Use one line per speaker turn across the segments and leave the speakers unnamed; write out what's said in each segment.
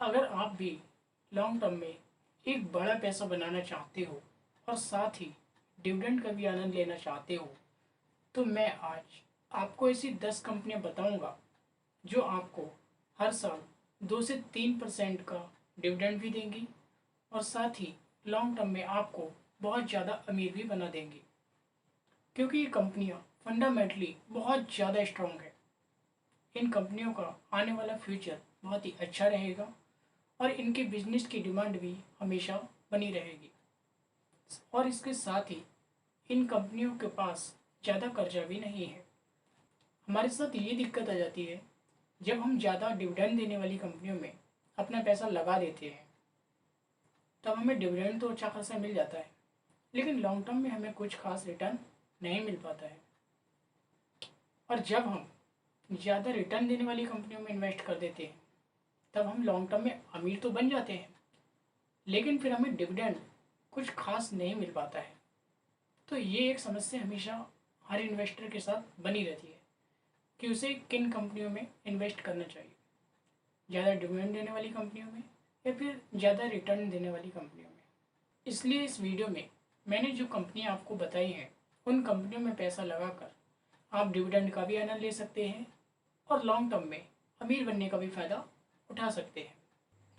अगर आप भी लॉन्ग टर्म में एक बड़ा पैसा बनाना चाहते हो और साथ ही डिविडेंड का भी आनंद लेना चाहते हो, तो मैं आज आपको ऐसी 10 कंपनियां बताऊंगा जो आपको हर साल 2 से 3% का डिविडेंड भी देंगी और साथ ही लॉन्ग टर्म में आपको बहुत ज़्यादा अमीर भी बना देंगी। क्योंकि ये कंपनियां फंडामेंटली बहुत ज़्यादा स्ट्रॉन्ग है। इन कंपनियों का आने वाला फ्यूचर बहुत ही अच्छा रहेगा और इनके बिजनेस की डिमांड भी हमेशा बनी रहेगी। और इसके साथ ही इन कंपनियों के पास ज़्यादा कर्जा भी नहीं है। हमारे साथ ये दिक्कत आ जाती है, जब हम ज़्यादा डिविडेंड देने वाली कंपनियों में अपना पैसा लगा देते हैं तब हमें डिविडेंड तो अच्छा खासा मिल जाता है, लेकिन लॉन्ग टर्म में हमें कुछ खास रिटर्न नहीं मिल पाता है। और जब हम ज़्यादा रिटर्न देने वाली कंपनियों में इन्वेस्ट कर देते हैं तब हम लॉन्ग टर्म में अमीर तो बन जाते हैं, लेकिन फिर हमें डिविडेंड कुछ खास नहीं मिल पाता है। तो ये एक समस्या हमेशा हर इन्वेस्टर के साथ बनी रहती है कि उसे किन कंपनियों में इन्वेस्ट करना चाहिए, ज़्यादा डिविडेंड देने वाली कंपनियों में या फिर ज़्यादा रिटर्न देने वाली कंपनियों में। इसलिए इस वीडियो में मैंने जो कंपनियाँ आपको बताई हैं उन कंपनियों में पैसा लगाकर आप डिविडेंड का भी आनंद ले सकते हैं और लॉन्ग टर्म में अमीर बनने का भी फ़ायदा उठा सकते हैं।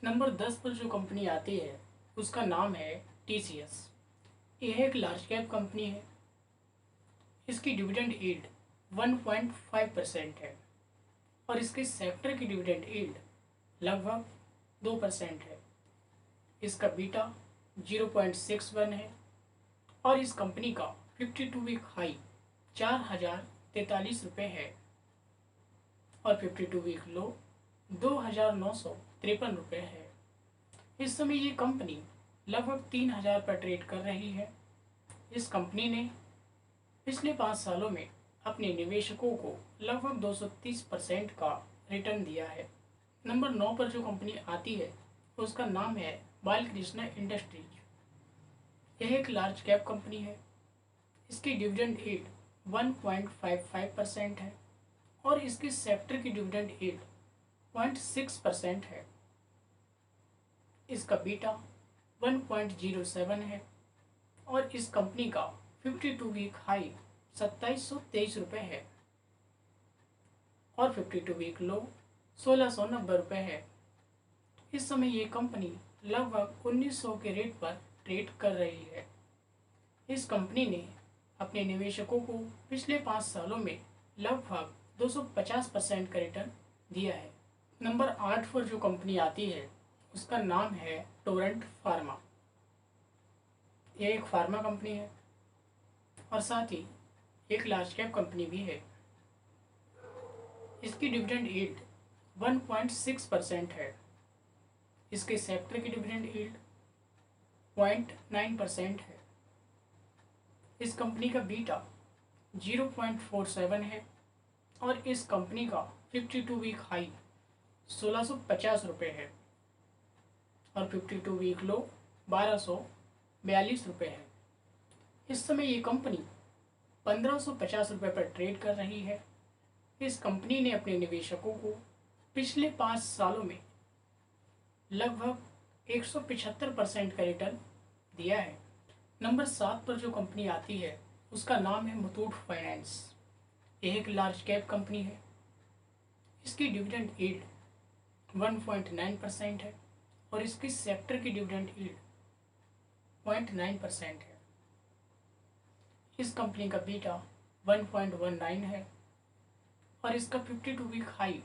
नंबर 10 पर जो कंपनी आती है उसका नाम है TCS। यह एक लार्ज कैप कंपनी है। इसकी डिविडेंड यील्ड 1.5% है और इसके सेक्टर की डिविडेंड यील्ड लगभग 2% है। इसका बीटा 0.61 है और इस कंपनी का 52 वीक हाई 4043 रुपये है और 52 वीक लो 2953 रुपये है। इस समय ये कंपनी लगभग 3000 पर ट्रेड कर रही है। इस कंपनी ने पिछले 5 सालों में अपने निवेशकों को लगभग 230% का रिटर्न दिया है। नंबर 9 पर जो कंपनी आती है उसका नाम है बालकृष्ण इंडस्ट्रीज। यह एक लार्ज कैप कंपनी है। इसकी डिविडेंड यील्ड 1.55% है और इसकी सेक्टर की डिविडेंड यील्ड 0.6% है। इसका बीटा 1.07 है और इस कंपनी का 52 वीक हाई 2723 रुपये है और 52 वीक लो 1690 रुपये है। इस समय ये कंपनी लगभग 1900 के रेट पर ट्रेड कर रही है। इस कंपनी ने अपने निवेशकों को पिछले 5 सालों में लगभग 250% का रिटर्न दिया है। नंबर 8 पर जो कंपनी आती है उसका नाम है टोरेंट फार्मा। यह एक फार्मा कंपनी है और साथ ही एक लार्ज कैप कंपनी भी है। इसकी डिविडेंड यील्ड 1.6% है। इसके सेक्टर की डिविडेंड यील्ड 0.9% है। इस कंपनी का बीटा 0.47 है और इस कंपनी का 52 वीक हाई 1650 रुपये है और 52 वीक लो 1242 रुपये है। इस समय ये कंपनी 1550 रुपये पर ट्रेड कर रही है। इस कंपनी ने अपने निवेशकों को पिछले 5 सालों में लगभग 175% का रिटर्न दिया है। नंबर 7 पर जो कंपनी आती है उसका नाम है मुथूट फाइनेंस। यह एक लार्ज कैप कंपनी है। इसकी डिविडेंड यील्ड 1.9% है और इसकी सेक्टर की डिविडेंड यील्ड 0.9% है। इस कंपनी का बीटा 1.19 है और इसका 52 वीक हाई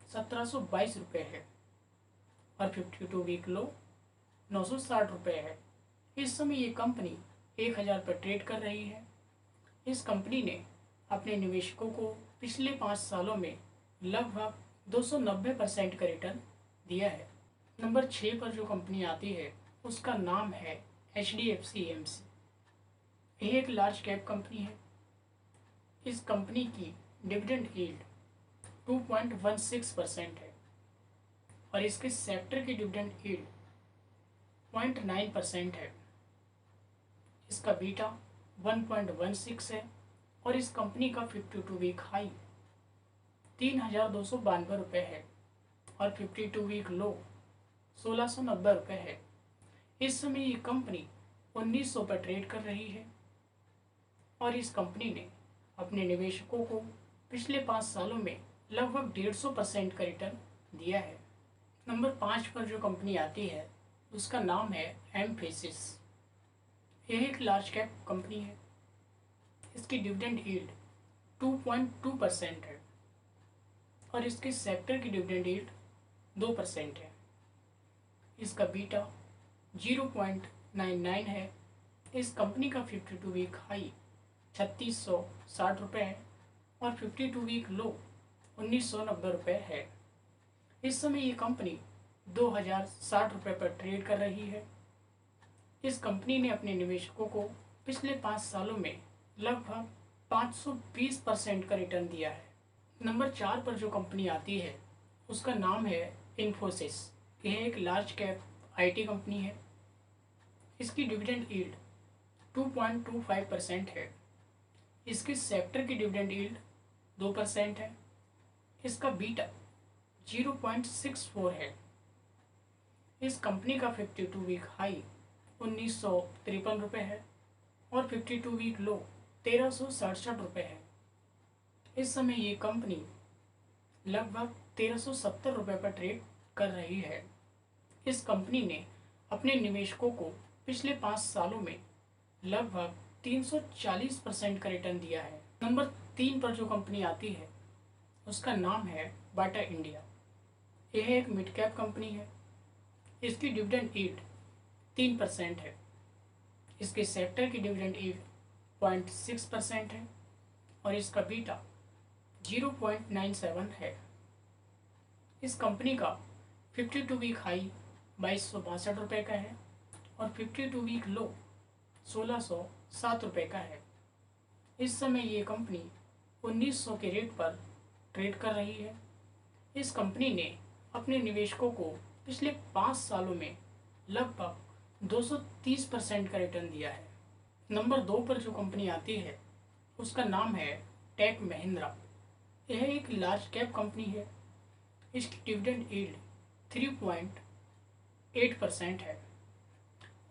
1722 रुपये है और 52 वीक लो 960 रुपये है। इस समय ये कंपनी 1000 पर ट्रेड कर रही है। इस कंपनी ने अपने निवेशकों को पिछले 5 सालों में लगभग 290% का रिटर्न दिया है। नंबर 6 पर जो कंपनी आती है उसका नाम है HDFC AMC। यह एक लार्ज कैप कंपनी है। इस कंपनी की डिविडेंड यील्ड 2.16% है और इसके सेक्टर की डिविडेंड यील्ड 0.9% है। इसका बीटा 1.16 है और इस कंपनी का 52 वीक हाई 3292 रुपये है और 52 वीक लो 1690 है। इस समय ये कंपनी 1900 पर ट्रेड कर रही है और इस कंपनी ने अपने निवेशकों को पिछले 5 सालों में लगभग 150% का रिटर्न दिया है। नंबर 5 पर जो कंपनी आती है उसका नाम है एम्फेसिस। यह एक लार्ज कैप कंपनी है। इसकी डिविडेंड यील्ड 2.2% है और इसके सेक्टर की डिविडेंड यील्ड 2% है। इसका बीटा 0.99 है। इस कंपनी का 52 वीक हाई 3660 रुपये है और 52 वीक लो 1990 रुपये है। इस समय ये कंपनी 2060 रुपये पर ट्रेड कर रही है। इस कंपनी ने अपने निवेशकों को पिछले 5 सालों में लगभग 520% का रिटर्न दिया है। नंबर 4 पर जो कंपनी आती है उसका नाम है इन्फोसिस। यह एक लार्ज कैप आईटी कंपनी है। इसकी डिविडेंड यील्ड 2.25% है। इसके सेक्टर की डिविडेंड यील्ड 2% है। इसका बीटा 0.64 है। इस कंपनी का 52 वीक हाई 1953 रुपये है और 52 वीक लो 1367 रुपये है। इस समय ये कंपनी लगभग 1370 रुपये पर ट्रेड कर रही है। इस कंपनी ने अपने निवेशकों को पिछले 5 सालों में लगभग 340% का रिटर्न दिया है। नंबर 3 पर जो कंपनी आती है उसका नाम है बाटा इंडिया। यह एक मिड कैप कंपनी है। इसकी डिविडेंड यील्ड 3% है। इसके सेक्टर की डिविडेंड यील्ड 0.6% है और इसका बीटा 0.97 है। इस कंपनी का 52 वीक हाई 2262 का है और 52 वीक लो 1607 का है। इस समय ये कंपनी 1900 के रेट पर ट्रेड कर रही है। इस कंपनी ने अपने निवेशकों को पिछले 5 सालों में लगभग 230% का रिटर्न दिया है। नंबर 2 पर जो कंपनी आती है उसका नाम है टेक महिंद्रा। यह एक लार्ज कैप कंपनी है। इसकी डिविडेंड यील्ड 3.8% है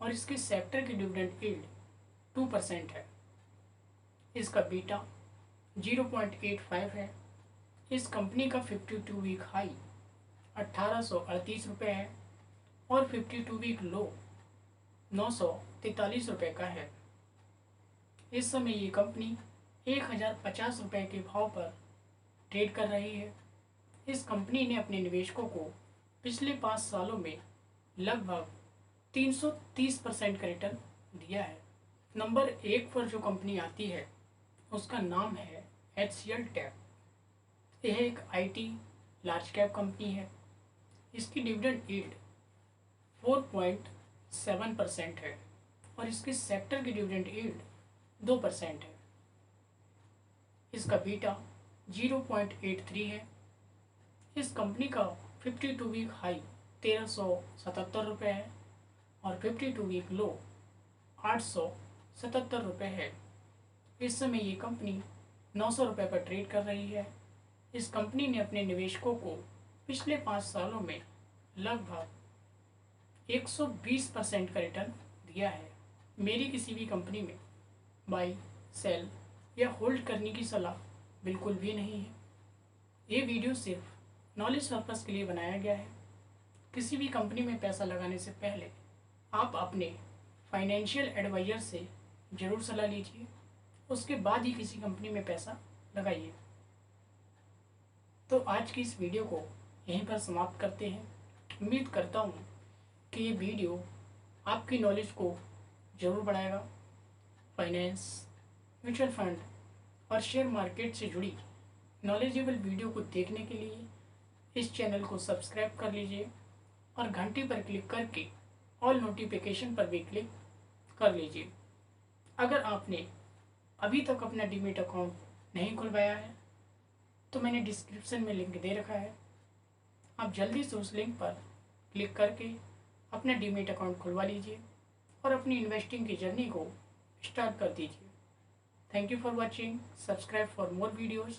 और इसके सेक्टर की डिविडेंड यील्ड 2% है। इसका बीटा 0.85 है। इस कंपनी का 52 वीक हाई 1838 है और 52 वीक लो 943 का है। इस समय ये कंपनी 1050 के भाव पर ट्रेड कर रही है। इस कंपनी ने अपने निवेशकों को पिछले 5 सालों में लगभग 330% का रिटर्न दिया है। नंबर 1 पर जो कंपनी आती है उसका नाम है HCL टेक। यह एक IT लार्ज कैप कंपनी है। इसकी डिविडेंड यील्ड 4.7% है और इसके सेक्टर की डिविडेंड यील्ड 2% है। इसका बीटा 0.83 है। इस कंपनी का 52 वीक हाई 1377 है और 52 वीक लो 877 है। इस समय ये कंपनी 900 पर ट्रेड कर रही है। इस कंपनी ने अपने निवेशकों को पिछले 5 सालों में लगभग 120% का रिटर्न दिया है। मेरी किसी भी कंपनी में बाई, सेल या होल्ड करने की सलाह बिल्कुल भी नहीं है। ये वीडियो सिर्फ नॉलेज पर्पज़ के लिए बनाया गया है। किसी भी कंपनी में पैसा लगाने से पहले आप अपने फाइनेंशियल एडवाइज़र से ज़रूर सलाह लीजिए, उसके बाद ही किसी कंपनी में पैसा लगाइए। तो आज की इस वीडियो को यहीं पर समाप्त करते हैं। उम्मीद करता हूँ कि ये वीडियो आपकी नॉलेज को ज़रूर बढ़ाएगा। फाइनेंस, म्यूचुअल फंड और शेयर मार्केट से जुड़ी नॉलेजेबल वीडियो को देखने के लिए इस चैनल को सब्सक्राइब कर लीजिए और घंटी पर क्लिक करके ऑल नोटिफिकेशन पर भी क्लिक कर लीजिए। अगर आपने अभी तक अपना डीमैट अकाउंट नहीं खुलवाया है तो मैंने डिस्क्रिप्शन में लिंक दे रखा है। आप जल्दी से उस लिंक पर क्लिक करके अपना डीमैट अकाउंट खुलवा लीजिए और अपनी इन्वेस्टिंग की जर्नी को स्टार्ट कर दीजिए। Thank you for watching. Subscribe for more videos.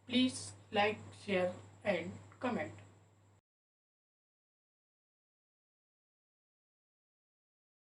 Please like, share and comment.